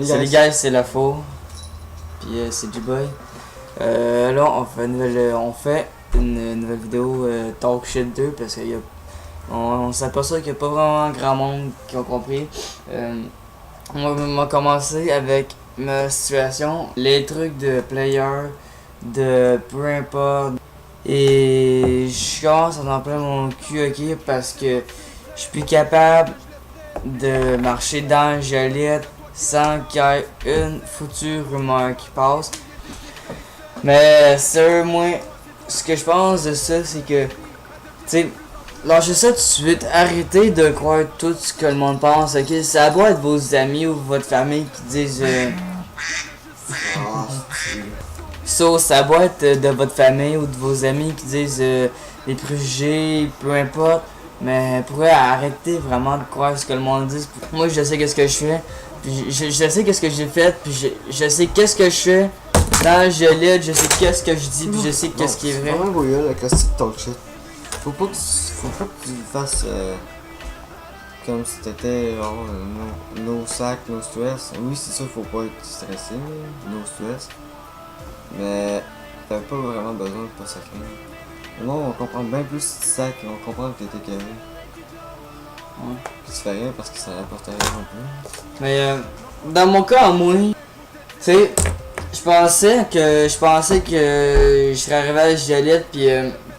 Salut guys, c'est la faux. Puis c'est J-Boy. Là, on fait une nouvelle vidéo Talk Shit 2 parce qu'on s'aperçoit qu'il n'y a pas vraiment grand monde qui a compris. On va commencer avec ma situation, les trucs de player, de peu importe. Et je commence à en plein mon cul, ok, parce que je suis plus capable de marcher dans Joliette sans qu'il y ait une foutue rumeur qui passe. Mais sérieux, moi, ce que je pense de ça, c'est que, tu sais, lâchez ça tout de suite, arrêtez de croire tout ce que le monde pense, ok? Ça doit être vos amis ou votre famille qui disent ça doit être de votre famille ou de vos amis qui disent les préjugés, peu importe. Mais pourquoi arrêter vraiment de croire ce que le monde dit? Moi, je sais qu'est-ce que je fais, puis je sais qu'est-ce que j'ai fait, puis je sais qu'est-ce que je fais. Dans je lis, je sais qu'est-ce que je dis, puis je sais qu'est-ce qui est vrai. C'est vraiment voyeux la question de talk shit. Faut pas que tu fasses comme si t'étais no sac, no stress. Oui, c'est sûr, faut pas être stressé, no stress. Mais t'as pas vraiment besoin de pas sacrer. Non, on comprend bien plus si tu sacs, on comprend que t'étais carré. Ouais. Puis tu fais rien parce que ça rapporte rien non plus. Mais dans mon cas, moi, tu sais, je pensais que je serais arrivé à Joliette puis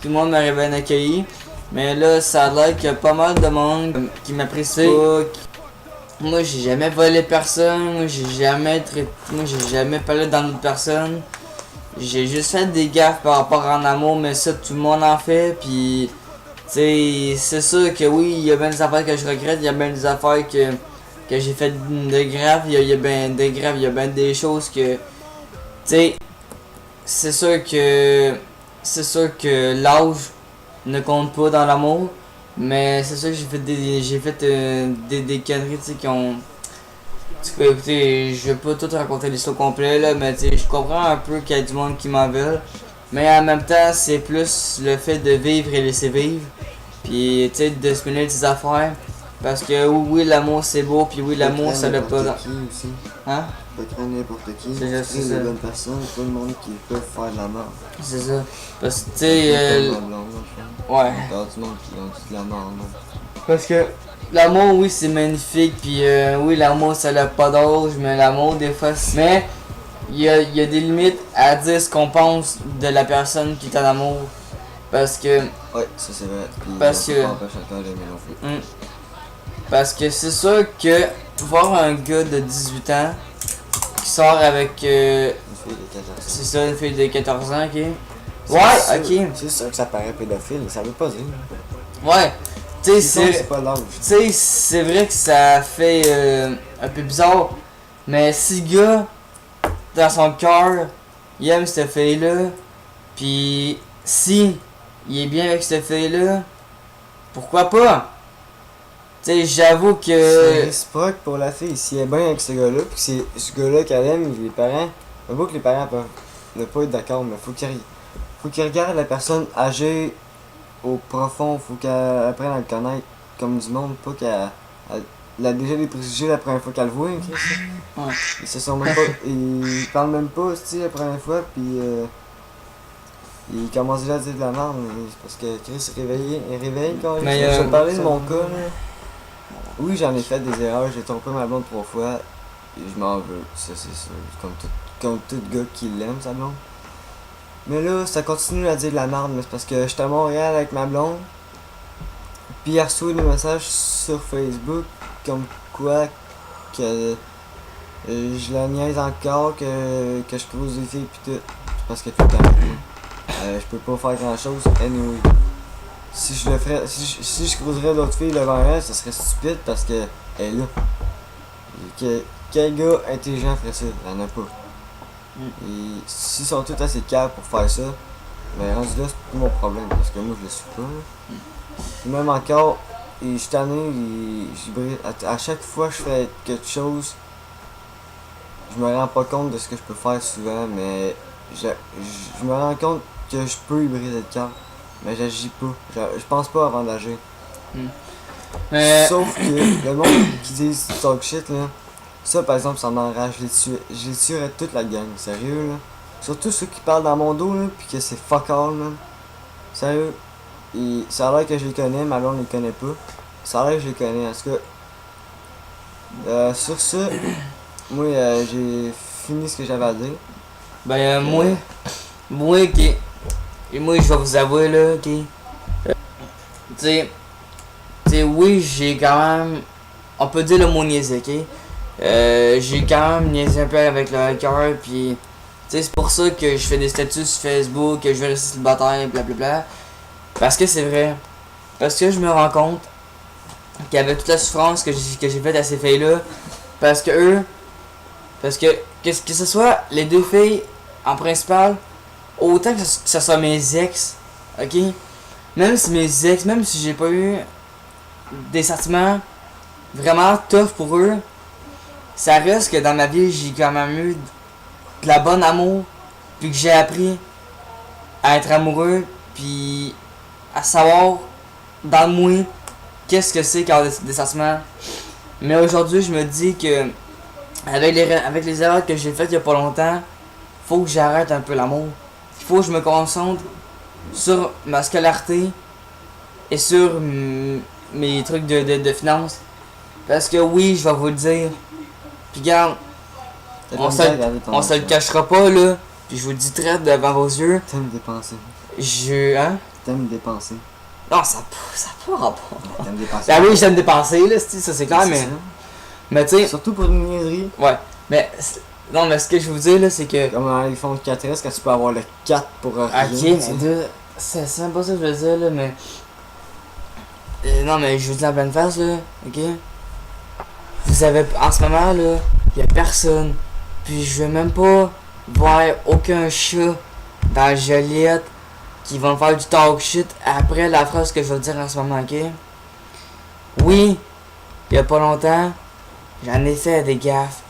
tout le monde m'aurait bien accueilli. Mais là, ça a l'air qu'il y a pas mal de monde qui m'apprécie pas. Moi, j'ai jamais volé personne, moi, j'ai jamais parlé dans d'autres personnes. J'ai juste fait des gaffes par rapport en amour, mais ça, tout le monde en fait. Puis, tu sais, c'est sûr que oui, il y a bien des affaires que je regrette, il y a bien des affaires que j'ai fait de graves, il y a bien des graves, il y a bien des choses que, tu sais, c'est sûr que l'âge ne compte pas dans l'amour, mais c'est sûr que j'ai fait des conneries, tu sais, qui ont. Tu peux écouter, je vais pas tout raconter l'histoire complète là, mais tu sais, je comprends un peu qu'il y a du monde qui m'en veut. Mais en même temps, c'est plus le fait de vivre et laisser vivre. Puis tu sais, de se mêler des affaires. Parce que oui, l'amour c'est beau, puis oui, l'amour ça l'a pas. Qui aussi. Hein? Pas craindre n'importe qui. C'est ça. Les bonnes personnes, pas le monde qui peut faire de la mort. C'est ça. Parce que tu sais. Ouais. T'as du monde qui ont dit de la mort, non. Parce que l'amour, oui, c'est magnifique, puis oui, l'amour, ça n'a pas d'âge, mais l'amour, des fois, mais il y a des limites à dire ce qu'on pense de la personne qui est en amour. Parce que. Ouais, ça c'est vrai. Puis parce que. Parce que c'est sûr que voir un gars de 18 ans qui sort avec. Une fille de 14 ans. C'est ça, une fille de 14 ans, ok? Ouais, ok. C'est sûr que ça paraît pédophile, ça veut pas dire. Ouais. Tu sais, c'est pas l'âge. Tu sais, c'est vrai que ça fait un peu bizarre, mais si le gars, dans son cœur, il aime cette fille-là, puis si il est bien avec cette fille-là, pourquoi pas? Tu sais, j'avoue que. C'est réciproque pour la fille. Si elle est bien avec ce gars-là, puis c'est ce gars-là qu'elle aime, les parents. Je vois que les parents peuvent ne pas être d'accord, mais faut qu'ils regardent la personne âgée au profond, faut qu'elle apprenne à le connaître comme du monde, pas qu'elle a déjà des préjugés la première fois qu'elle le voit. Ouais. Ils se sont même pas. Ils parlent même pas, tu sais, la première fois, puis ils commencent déjà à dire de la merde, c'est parce que Chris réveille quand même. Je vais parler de mon cas, là. Oui, j'en ai fait des erreurs, j'ai trompé ma blonde 3 fois, et je m'en veux, ça c'est sûr, comme tout gars qui l'aime, sa blonde. Mais là, ça continue à dire de la merde, mais c'est parce que j'étais à Montréal avec ma blonde. Puis il a reçu des messages sur Facebook comme quoi que je la niaise encore, que je cause des filles pis tout. Parce que tout le temps, je peux pas faire grand chose. Anyway. Si je creuserais d'autres filles devant elle, ça serait stupide parce que elle est là. Quel gars intelligent ferait ça? Il y en a pas. Et s'ils sont tous assez calmes pour faire ça, ben rendu là, c'est plus mon problème parce que moi je le suis pas. Puis même encore, et je suis tanné, à chaque fois que je fais quelque chose, je me rends pas compte de ce que je peux faire souvent, mais je me rends compte que je peux y briser le cœur, mais j'agis pas. Je pense pas avant d'agir. Sauf que le monde qui dit talk shit là, Ça, par exemple, ça m'enrage. Je les tuerais toute la gang, sérieux, là. Surtout ceux qui parlent dans mon dos, là, pis que c'est fuck all, man. Sérieux. Et ça a l'air que je les connais, mais alors on les connaît pas. Ça a l'air que je les connais, en tout cas. Sur ça, moi, j'ai fini ce que j'avais à dire. Ben, moi, ok. Et moi, je vais vous avouer, là, ok. Tu sais, oui, j'ai quand même. On peut dire le mot niaiser, ok? J'ai quand même niaisé un peu avec le hacker, pis. Tu sais, c'est pour ça que je fais des statuts sur Facebook, que je vais rester célibataire, blablabla. Parce que c'est vrai. Parce que je me rends compte qu'il y avait toute la souffrance que j'ai faite à ces filles-là. Parce que que ce soit les deux filles en principal, autant que ce soit mes ex, ok? Même si mes ex, même si j'ai pas eu des sentiments vraiment tough pour eux, ça reste que dans ma vie j'ai quand même eu de la bonne amour, puis que j'ai appris à être amoureux, puis à savoir dans moi qu'est-ce que c'est qu'avoir des sentiments. Mais aujourd'hui je me dis que avec les erreurs que j'ai faites il y a pas longtemps, faut que j'arrête un peu l'amour. Il faut que je me concentre sur ma scolarité et sur mes trucs de finances. Parce que oui, je vais vous le dire. Puis regarde, on se le cachera pas là. Puis je vous le dis très devant vos yeux. T'aimes dépenser. Hein? T'aimes dépenser. Non, ça n'a pas rapport. T'aimes dépenser. Ben oui, j'aime dépenser là, ça c'est clair, mais tu sais. Surtout pour une niaiserie. Ouais. Mais non, mais ce que je veux vous dire là, c'est que. Comme un iPhone 4S quand tu peux avoir le 4 pour rien. Ok, mais c'est même pas ça que je veux dire là, mais. Non, mais je vous dis en pleine face là, ok? Vous avez. En ce moment là, y a personne. Puis je veux même pas voir aucun chat dans Joliette qui va me faire du talk shit après la phrase que je vais dire en ce moment, ok? Oui, il y a pas longtemps, j'en ai fait des gaffes.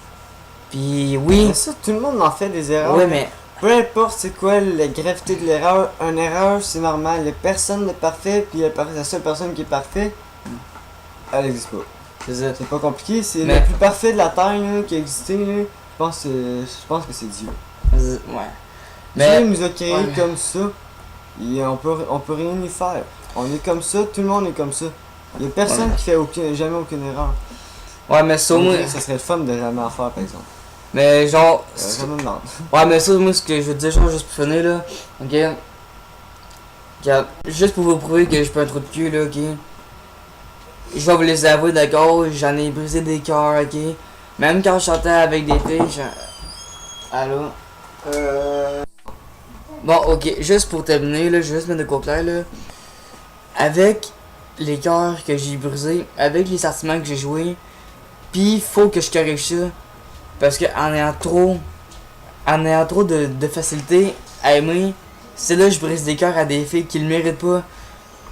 Puis oui. Mais ça, tout le monde en fait des erreurs. Ouais, mais. Peu importe c'est quoi la gravité de l'erreur, une erreur c'est normal. Il y a personne de parfait, puis la seule personne qui est parfaite, elle existe pas. C'est pas compliqué, c'est le plus parfait de la Terre là, qui a existé. Là. Je pense que c'est Dieu. Ouais. Mais Dieu nous a créés comme ça. Et on peut rien y faire. On est comme ça, tout le monde est comme ça. Il y a personne qui fait jamais aucune erreur. Ouais, mais ça, moi. Ça serait le fun de jamais en faire, par exemple. Mais genre. Ouais, mais ça, moi, ce que je veux dire, genre, juste pour finir, là. Ok. Regarde, juste pour vous prouver que je suis pas un trou de cul, là, ok. Je vais vous les avouer, d'accord. J'en ai brisé des cœurs, ok. Même quand je chantais avec des filles, Allô? Bon, ok, juste pour terminer, là, je vais juste mettre de quoi clair, là. Avec les cœurs que j'ai brisés, avec les sentiments que j'ai joués, pis faut que je corrige ça. Parce que en ayant trop de facilité à aimer, c'est là que je brise des cœurs à des filles qui le méritent pas.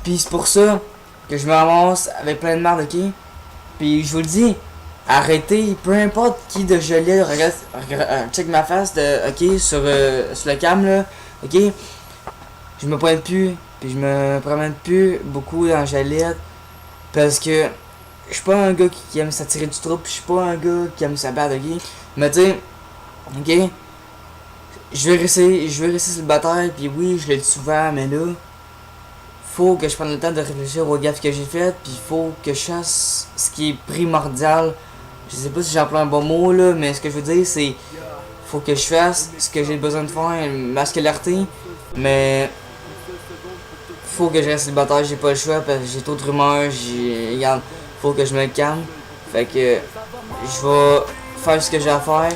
Pis c'est pour ça que je me ramasse avec plein de merde, ok? Pis je vous le dis, arrêtez, peu importe qui de Joliette regarde, check ma face ok, sur le cam là, ok? Je me pointe plus, puis je me promène plus beaucoup dans Joliette, parce que je suis pas un gars qui aime s'attirer du trou, pis je suis pas un gars qui aime se battre, ok? Mais tu sais, ok? Je vais rester célibataire, puis oui, je l'ai dit souvent, mais là, faut que je prenne le temps de réfléchir aux gaffes que j'ai faites, puis faut que je fasse ce qui est primordial. Je sais pas si j'emploie un bon mot là, mais ce que je veux dire c'est faut que je fasse ce que j'ai besoin de faire, ma scolarité, mais faut que je reste célibataire, j'ai pas le choix parce que j'ai trop de rumeurs, regarde, faut que je me calme. Fait que je vais faire ce que j'ai à faire.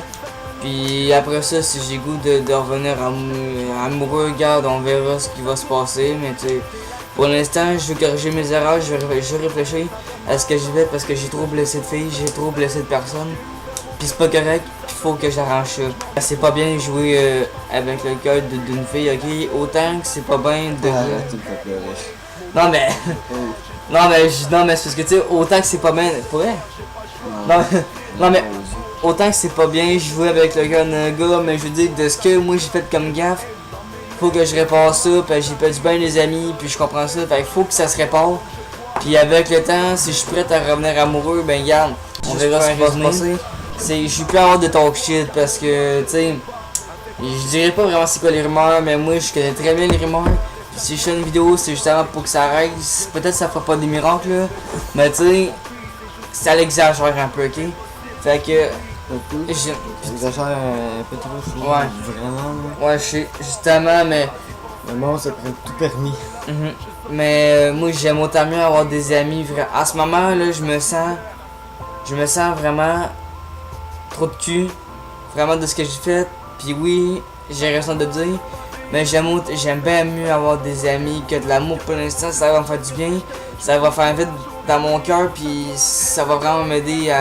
Puis après ça, si j'ai goût de revenir amoureux, regarde, on verra ce qui va se passer, mais tu sais. Pour l'instant, je vais corriger mes erreurs, je vais réfléchir à ce que j'ai fait parce que j'ai trop blessé de filles, j'ai trop blessé de personnes. Puis c'est pas correct, il faut que j'arrange ça. C'est pas bien jouer avec le cœur d'une fille, ok? Autant que c'est pas bien de... Non mais... non mais c'est parce que tu sais, autant que c'est pas bien... Pour vrai? Non mais... Autant que c'est pas bien jouer avec le cœur d'un gars, mais je veux dire, de ce que moi j'ai fait comme gaffe, faut que je répare ça, puis j'ai perdu bien les amis, puis je comprends ça, fait qu'il faut que ça se répare. Puis avec le temps, si je suis prêt à revenir amoureux, ben regarde, on verra ce qui va se passer. j'ai pu avoir de talk shit parce que, tu sais, je dirais pas vraiment c'est quoi les rumeurs, mais moi je connais très bien les rumeurs. Puis si je fais une vidéo, c'est justement pour que ça arrête. Peut-être ça fera pas des miracles là, mais tu sais, ça l'exagère un peu, ok? Fait que. J'exagère un peu trop, je trouve. Ouais. Vraiment, là. Ouais, je sais, justement, mais. Le monde, ça prend tout permis. Mais moi j'aime autant mieux avoir des amis. En ce moment là, je me sens vraiment trop de cul. Vraiment de ce que j'ai fait. Puis oui, j'ai raison de dire. Mais j'aime bien mieux avoir des amis que de l'amour pour l'instant. Ça va me faire du bien. Ça va faire vite dans mon cœur. Puis ça va vraiment m'aider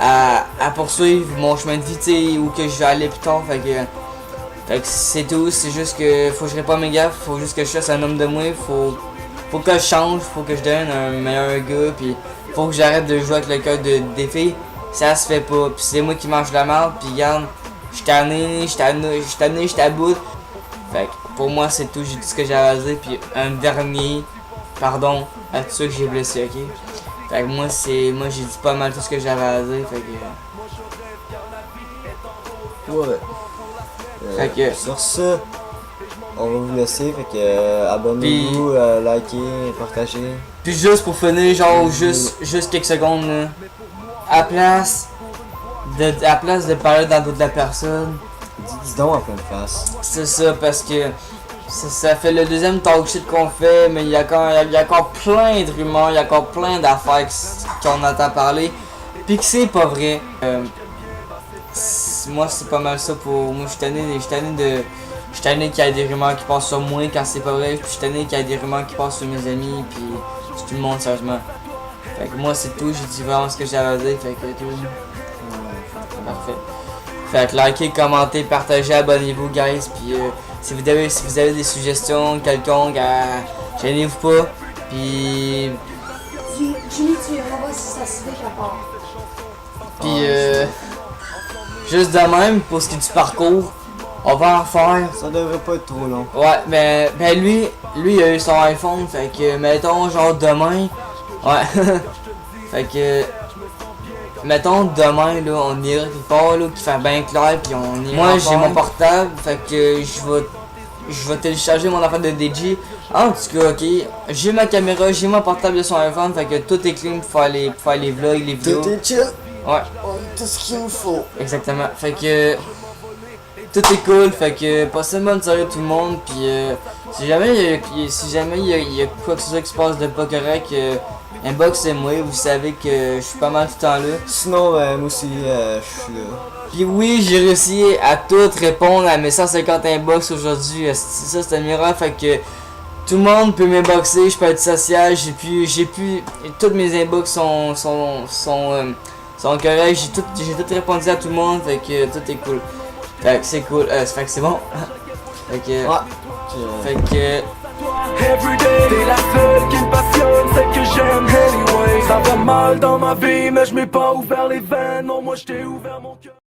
à poursuivre mon chemin de vie, tu sais, où que je vais aller plus tard. Fait que c'est tout. C'est juste que faut que je réponde mes gaffes. Faut juste que je fasse un homme de moi. Faut que je change. Faut que je devienne un meilleur gars. Puis faut que j'arrête de jouer avec le cœur des filles. Ça se fait pas. Puis c'est moi qui mange la merde. Puis regarde, j'suis tanné, j'étais à bout. Fait que pour moi c'est tout, j'ai dit ce que j'avais à dire. Puis un dernier pardon à tous ceux que j'ai blessés, ok? Fait que moi j'ai dit pas mal tout ce que j'avais à dire. Fait que. Ouais. Fait que. Sur ça, on va vous laisser. Fait que abonnez-vous, likez, partagez. Puis juste pour finir, genre juste quelques secondes là. À place de parler dans le dos de la personne. Dis donc en pleine face. C'est ça, parce que ça fait le deuxième talk shit qu'on fait, mais il y a encore plein de rumeurs, il y a encore plein d'affaires qu'on entend parler, puis que c'est pas vrai. Moi c'est pas mal ça pour moi, je suis tanné qu'il y ait des rumeurs qui passent sur moi quand c'est pas vrai, puis je suis tanné qu'il y ait des rumeurs qui passent sur mes amis, puis sur tout le monde sérieusement. Fait que moi c'est tout, j'ai dit vraiment ce que j'avais à dire, fait que tout. Parfait. Fait que likez, commentez, partagez, abonnez-vous guys, puis si vous avez des suggestions quelconques, gênez-vous pas, puis... Jimmy, tu iras voir si ça se fait à part. Puis juste de même, pour ce qui est du parcours, on va en refaire. Ça devrait pas être trop long. Ouais, ben lui il a eu son iPhone, fait que mettons genre demain, ouais, fait que... Mettons demain là, on ira quelque part là, qui fait bien clair, puis on ira. Moi j'ai mon portable, fait que je vais télécharger mon affaire de DJ. En tout cas, ok, j'ai ma caméra, j'ai mon portable de son iPhone, fait que tout est clean pour faire les vlogs, les vidéos. Tout est chill. Ouais. On a tout ce qu'il nous faut. Exactement. Fait que tout est cool, fait que passez une bonne soirée tout le monde, puis si jamais il y a quoi que ce soit qui se passe de pas correct, inboxez-moi, vous savez que je suis pas mal tout le temps là. Sinon, moi aussi, je suis là. Puis oui, j'ai réussi à tout répondre à mes 150 inbox aujourd'hui. Ça c'est un miracle, fait que tout le monde peut m'inboxer, je peux être social, j'ai pu toutes mes inbox sont corrects, j'ai tout répondu à tout le monde, fait que tout est cool. Fait que c'est cool, fait que c'est bon. Fait que Ouais. fait que Everyday, t'es la seule qui me passionne, celle que j'aime anyway. Ça va mal dans ma vie, mais je m'ai pas ouvert les veines. Non, moi je t'ai ouvert mon cœur.